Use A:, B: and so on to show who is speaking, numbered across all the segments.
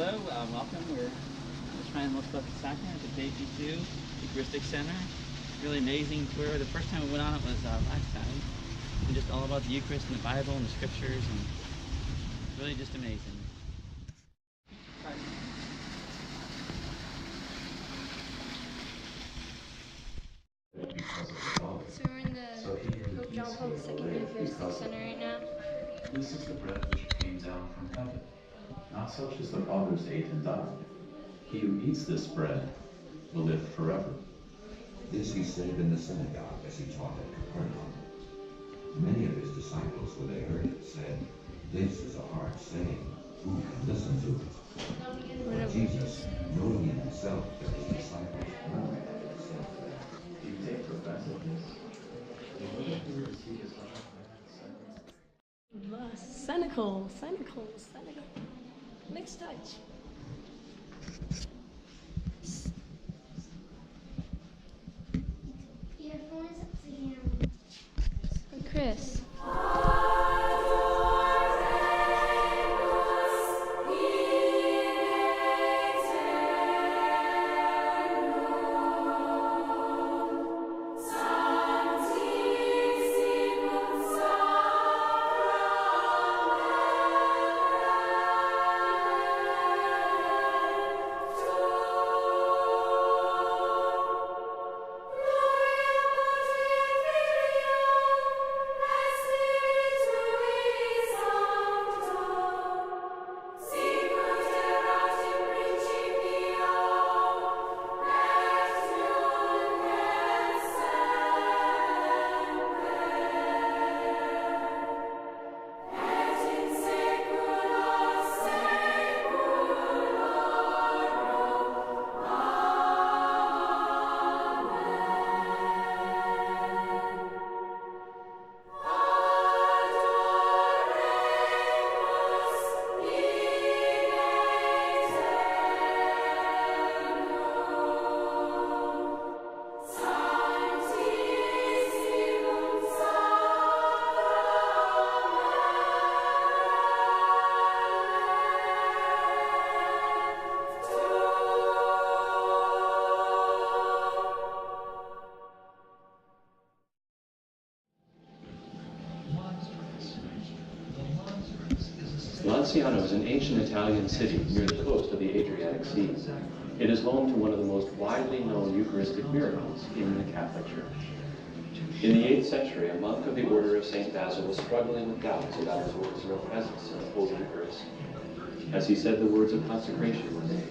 A: hello, welcome. We're trying to look about the Sacrament at the JP2 Eucharistic Center. Really amazing tour. The first time we went on it was last time. And just all about the Eucharist and the Bible and the Scriptures, and really just amazing.
B: So we're in the Pope John Paul II Eucharistic Center right now.
C: This is the bread which came down from heaven, not such as the fathers ate and died. He who eats this bread will live forever.
D: This he said in the synagogue as he taught at Capernaum. Many of his disciples, when they heard it, said, "This is a hard saying. Who can listen to it?" But Jesus, knowing in himself that his disciples wondered at it, said to them,
C: Do you take offense at this?
E: Cynical. Next touch.
B: Chris.
F: Lanciano is an ancient Italian city near the coast of the Adriatic Sea. It is home to one of the most widely known Eucharistic miracles in the Catholic Church. In the 8th century, a monk of the Order of St. Basil was struggling with doubts about his Lord's real presence in the Holy Eucharist. As he said the words of consecration one day,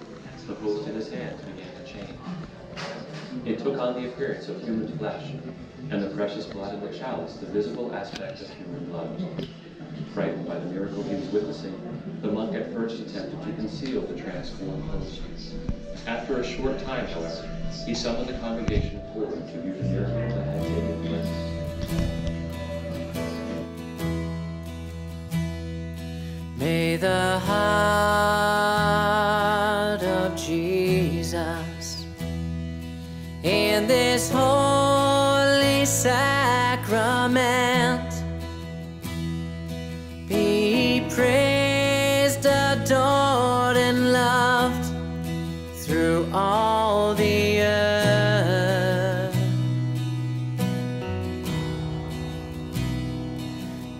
F: the host in his hands began to change. It took on the appearance of human flesh, and the precious blood in the chalice the visible aspect of human blood. Frightened by the miracle he was witnessing, the monk at first attempted to conceal the transformed host. After a short time, however, he summoned the congregation forward to view the miracle that had taken place.
G: May the heart of Jesus in this holy sacrament be praised, adored, and loved through all the earth.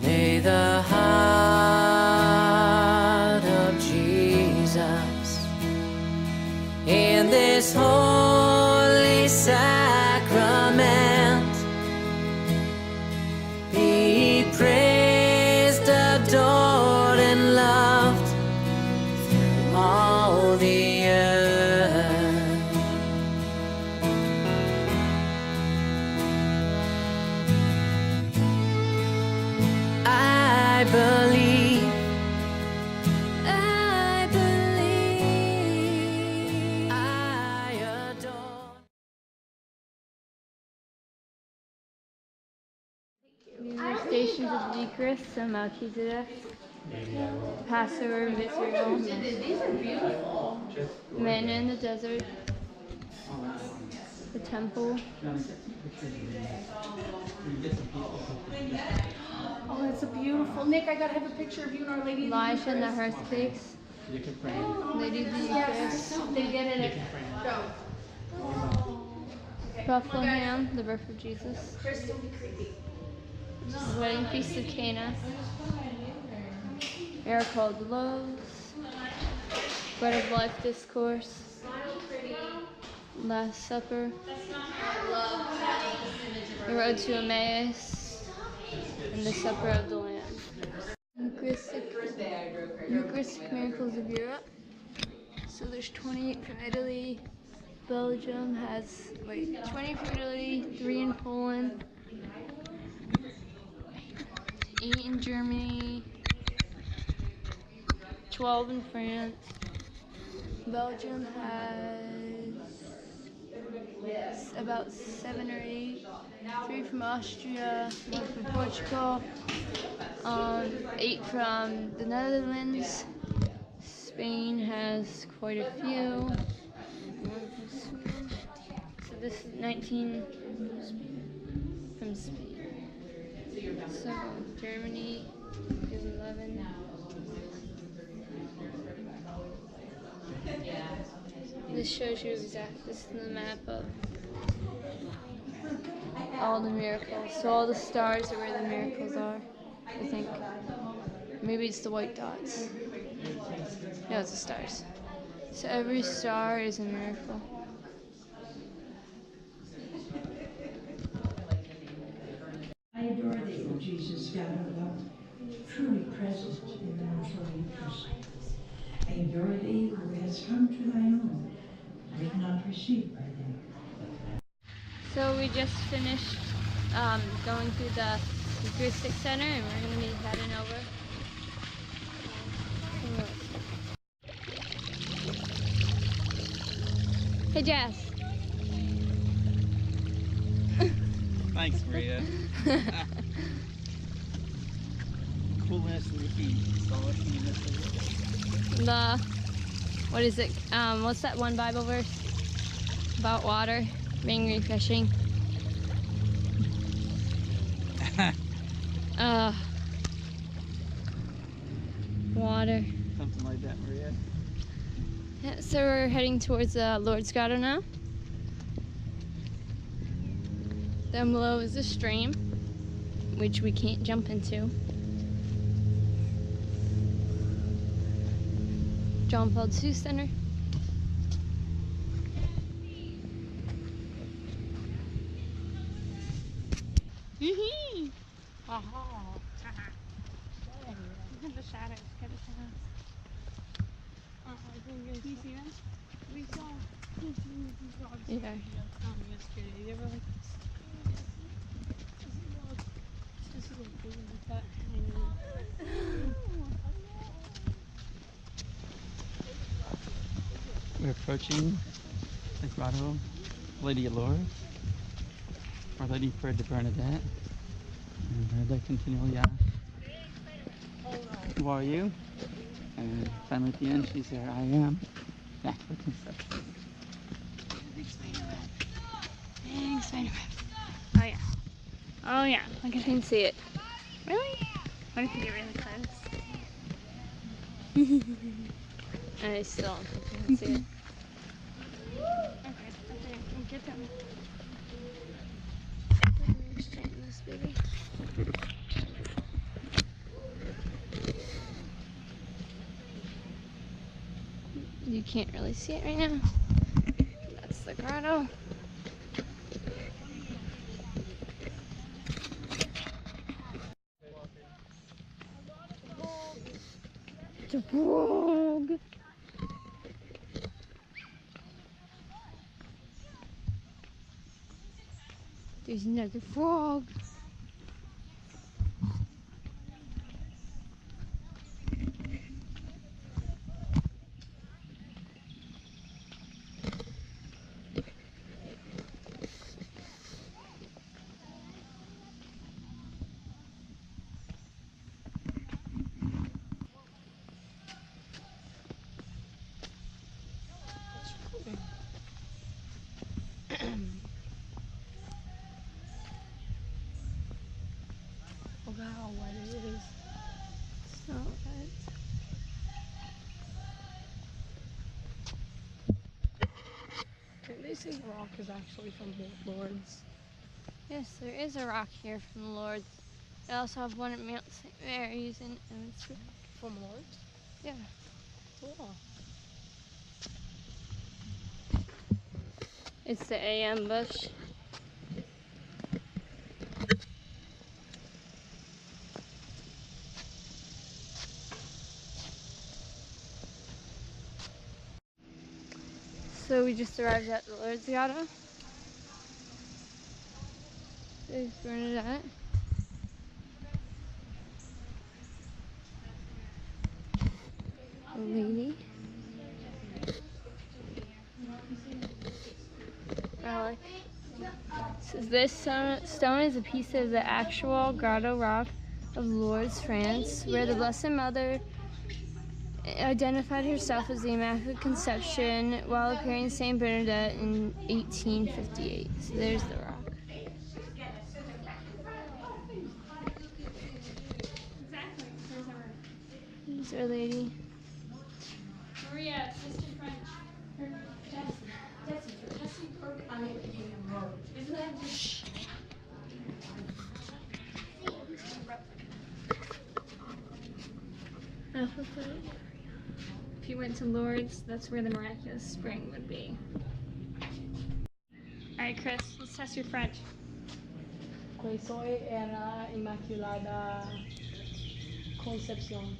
G: May the heart of Jesus in this holy sacrament be praised, adored, and loved through all the earth. I believe, I adore.
B: The stations of the Eucharist, so Melchizedek, Passover, Visceral, Manna in the Desert, the Temple.
E: Oh, that's a beautiful. Nick, I gotta have a picture of you and Our Lady.
B: Elijah and the hearth cakes.
A: You can pray.
B: They do the Eucharist.
E: They get
A: You
E: it.
A: can pray.
E: Go.
B: Bethlehem, the birth of Jesus.
E: Chris, don't be creepy.
B: The wedding feast of Cana. Miracle of the loaves. Bread of life discourse. Last Supper. The road to Emmaus. And the Supper of the Lamb. Eucharistic miracles of Europe. So there's 28 from Italy. Belgium has 20 from Italy, 3 in Poland, 8 in Germany, 12 in France. Belgium has about 7 or 8, 3 from Austria, 1 from Portugal, 8 from the Netherlands. Spain has quite a few. 1 from Sweden. So this is 19 from Spain. So Germany is 11. This shows you exactly, this is the map of all the miracles. So all the stars are where the miracles are, I think. Maybe it's the white dots. No, it's the stars. So every star is a miracle.
H: I adore thee, O Jesus, God of love, truly present in the mortal Eucharist. I adore thee who has come to thy own, but not received by them.
B: So we just finished going through the Eucharistic Center, and we're going to be heading over. Hey, Jess.
A: Thanks, Maria. Coolness in the heat.
B: What is it? What's that one Bible verse about water being refreshing? Water.
A: Something like that, Maria.
B: Yeah, so we're heading towards the Lord's Grotto now. Down below is a stream, which we can't jump into. John Paul II Center. Hee the shadows, get the shadows. Can you see them? We saw frogs yesterday. They were like this little thing like that.
A: We're approaching the grotto, Lady of Lourdes, Our Lady Prayer de Bernadette, and Bernadette continually asks, who are you? And finally at the end she said, I am. Back with himself.
B: Big spider web. Big spider web. Oh yeah. Oh yeah. Look, I can see it. Really? What if you get really close? I still don't think I can see it. Okay, get them. Straighten this baby. You can't really see it right now. That's the grotto. It's a frog. There's another frog. Wow, what it is. So bad. see.
E: The rock is actually from Lourdes.
B: Yes, there is a rock here from Lourdes. They also have one at Mount St. Mary's in Hanceville.
E: From Lourdes?
B: Yeah.
E: Cool.
B: It's the AM bush. So we just arrived at the Lourdes Grotto. There's Bernadette. A lady. Relic. So this stone is a piece of the actual grotto rock of Lourdes, France, where the Blessed Mother identified herself as the Immaculate Conception while appearing to Saint Bernadette in 1858. So there's the rock. There's Our Lady. Maria, Sister French. If you went to Lourdes, that's where the miraculous spring would be. Alright, Chris, let's test your French.
E: Questo era Immaculada Concepción.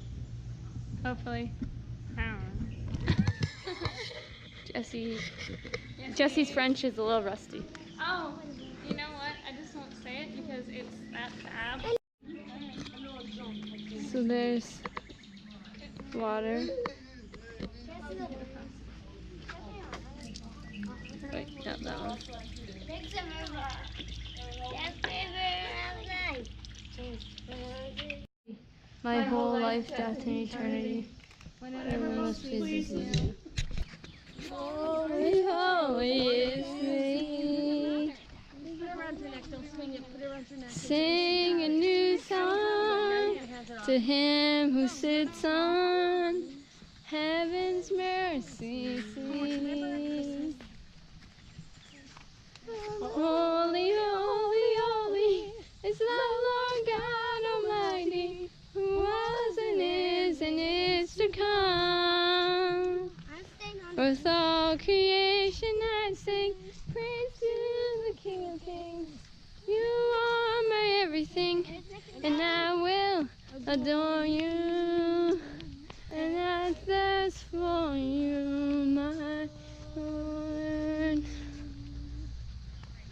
B: Hopefully. I don't know. Jesse's French is a little rusty. Oh, you know what? I just won't say it because it's that tab. So there's water. Wait, not that one. My whole life, death, and eternity. Whatever most pleases you. Holy, holy is He. Sing a new song to Him who sits on heaven's mercy seat. Holy, holy, holy is the Lord God Almighty, who was and is to come. With all creation I sing praise to the King of Kings. You are my everything, and I will adore you. And I thirst for you, my Lord.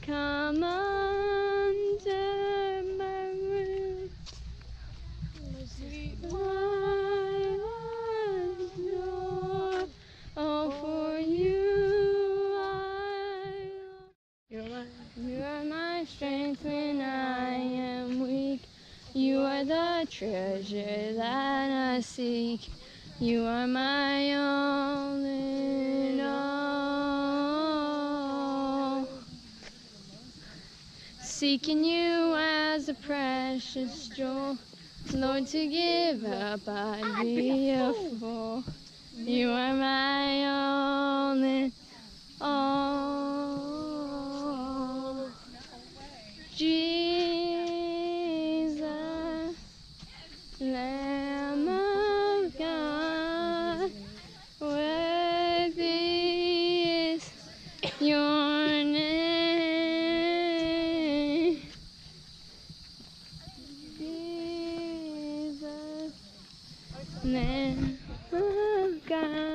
B: Come under my roof. Oh, for you I long. You are my strength when I am weak. You are the treasure that I seek. You are my all in all. Seeking you as a precious jewel, Lord, to give up I'd be a fool. You are my all in all. Jesus, Lamb of God, worthy is your name. Jesus, Lamb of God.